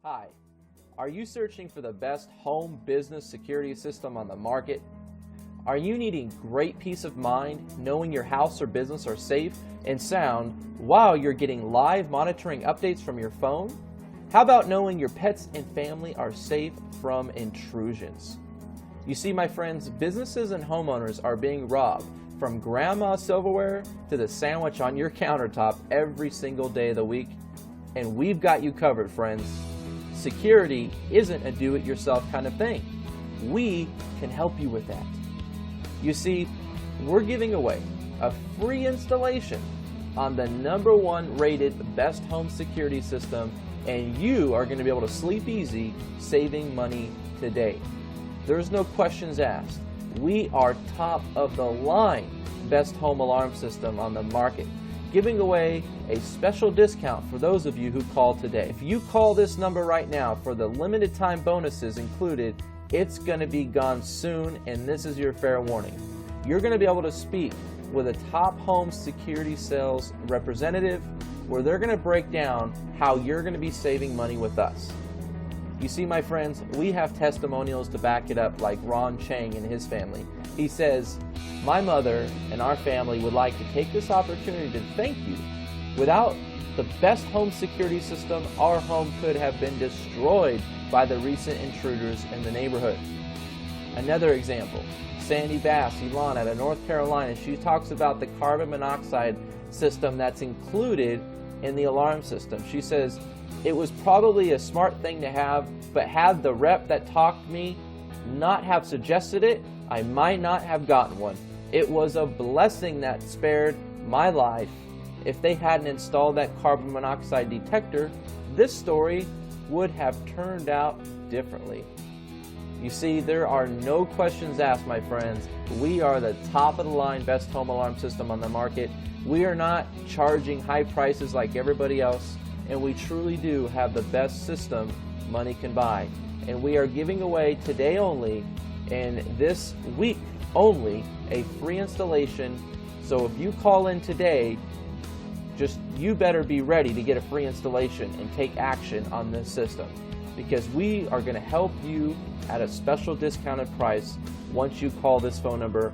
Hi, are you searching for the best home business security system on the market? Are you needing great peace of mind knowing your house or business are safe and sound while you're getting live monitoring updates from your phone? How about knowing your pets and family are safe from intrusions? You see, my friends, businesses and homeowners are being robbed from grandma's silverware to the sandwich on your countertop every single day of the week, and we've got you covered, friends. Security isn't a do-it-yourself kind of thing. We can help you with that. You see, we're giving away a free installation on the #1 rated best home security system, and you are going to be able to sleep easy saving money today. There's no questions asked. We are top of the line best home alarm system on the market, giving away a special discount for those of you who call today. If you call this number right now for the limited time bonuses included, it's going to be gone soon, and this is your fair warning. You're going to be able to speak with a top home security sales representative where they're going to break down how you're going to be saving money with us. You see, my friends, we have testimonials to back it up, like Ron Chang and his family. He says, "My mother and our family would like to take this opportunity to thank you. Without the best home security system, our home could have been destroyed by the recent intruders in the neighborhood." Another example, Sandy Bass, Elon out of North Carolina, she talks about the carbon monoxide system that's included in the alarm system. She says, "It was probably a smart thing to have, but had the rep that talked to me not have suggested it, I might not have gotten one. It was a blessing that spared my life. If they hadn't installed that carbon monoxide detector, this story would have turned out differently." You see, there are no questions asked, my friends. We are the top of the line best home alarm system on the market. We are not charging high prices like everybody else, and we truly do have the best system money can buy. And we are giving away today only, and this week only, a free installation. So if you call in today, you better be ready to get a free installation and take action on this system, because we are going to help you at a special discounted price once you call this phone number